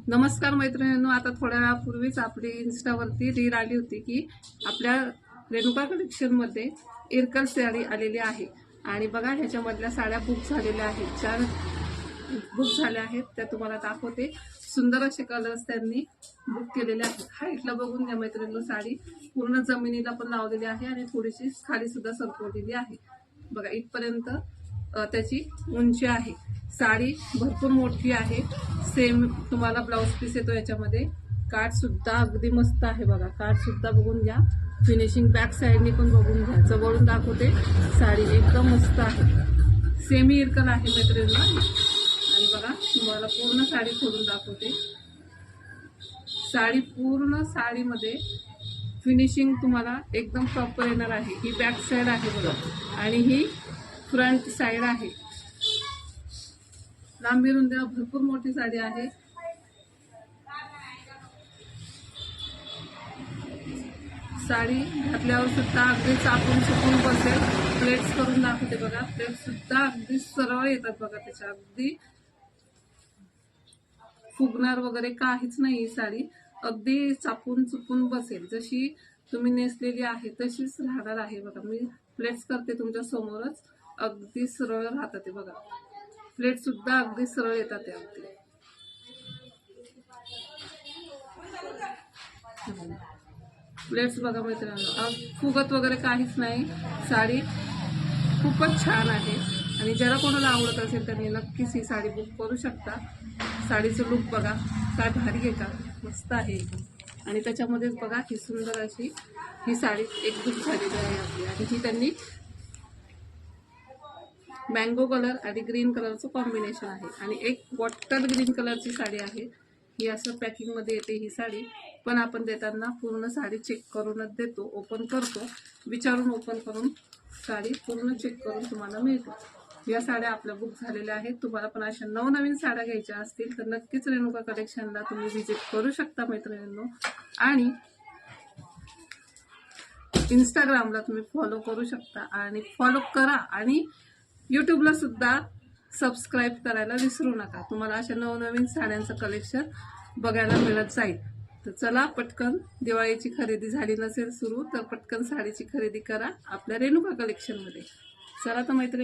नमस्कार मैत्रिणींनो, आता थोड्या वेळापूर्वीच आपली इन्स्टावरती रील आली होती की आपल्या रेणुका कलेक्शनमध्ये इरकल साडी आलेली आहे आणि बघा ह्याच्यामधल्या साड्या बुक झालेल्या आहेत, 4 बुक झाल्या आहेत, त्या तुम्हाला दाखवते। सुंदर असे कलर्स त्यांनी बुक केलेले आहेत। हाईटला बघून घ्या मैत्रिणींनो, साडी पूर्ण जमिनीला पण लावलेली आहे आणि थोडीशी खाली सुद्धा सरकवलेली आहे। बघा इथपर्यंत त्याची उंची आहे। साडी भरपूर मोठी आहे। सेम तुम्हाला ब्लाउज पीस येतो याच्यामध्ये। काठ सुद्धा अगदी मस्त आहे बघा, काठ सुद्धा बघून घ्या। फिनिशिंग बॅक साइडनी पण बघून घ्या, जवळून दाखवते। साडी एकदम मस्त आहे, सेमी इरकल आहे मैत्रिणींना। आणि बघा तुम्हाला पूर्ण साडी खोलून दाखवते। साडी पूर्ण साडीमध्ये फिनिशिंग तुम्हाला एकदम प्रॉपर येणार आहे। ही बॅक साइड आहे बघा आणि ही फ्रंट साइड आहे। लांबी रुंदी भरपूर मोठी साडी आहे। साडी घातल्यावर सुद्धा अगदी चापून चुकून बसेल। प्लेट्स करून दाखवते बघा, प्लेट्स सुद्धा अगदी सरळ येतात बघा, त्याच्या अगदी फुगणार वगैरे काहीच नाही। ही साडी अगदी चापून चुकून बसेल, जशी तुम्ही नेसलेली आहे तशीच राहणार आहे बघा। मी प्लेट्स करते तुमच्या समोरच, अगदी सरळ राहतात ते बघा। प्लेट सुद्धा अगदी सरळ येतात ते अगदी। प्लेट्स बघा मित्रांनो, फुगत वगैरे काहीच नाही। साडी खूपच छान आहे आणि ज्याला कोणाला आवडत असेल त्यांनी नक्कीच ही साडी बुक करू शकता। साडीचं लुक बघा काय भारी आहे का, मस्त आहे एकदम। आणि त्याच्यामध्येच बघा ही सुंदर अशी ही साडी एक बुक झालेली आहे आपली। आणि ही त्यांनी मँगो कलर आणि ग्रीन कलरचं कॉम्बिनेशन आहे आणि एक बॉटल ग्रीन कलरची साडी आहे। ही असं पॅकिंग मध्ये येते ही साडी, पण आपण देताना पूर्ण साडी चेक करूनच देतो, ओपन करतो, विचारून ओपन करून साडी पूर्ण चेक करून तुम्हाला मिळते। या साड्या आपल्या बुक झालेल्या आहेत। तुम्हाला पण अशा नवनवीन साड्या घ्यायच्या असतील तर नक्कीच रेणुका कलेक्शनला तुम्ही व्हिजिट करू शकता मैत्रिणींनो। आणि इंस्टाग्रामला तुम्ही फॉलो करू शकता आणि फॉलो करा आणि यूट्यूबला सुद्धा सबस्क्राईब करायला विसरू नका। तुम्हाला अशा नवनवीन साड्यांचं कलेक्शन बघायला मिळत जाईल। तर चला पटकन, दिवाळीची खरेदी झाली नसेल सुरू तर पटकन साडीची खरेदी करा आपल्या रेणुका कलेक्शनमध्ये। चला तर मैत्रिणी,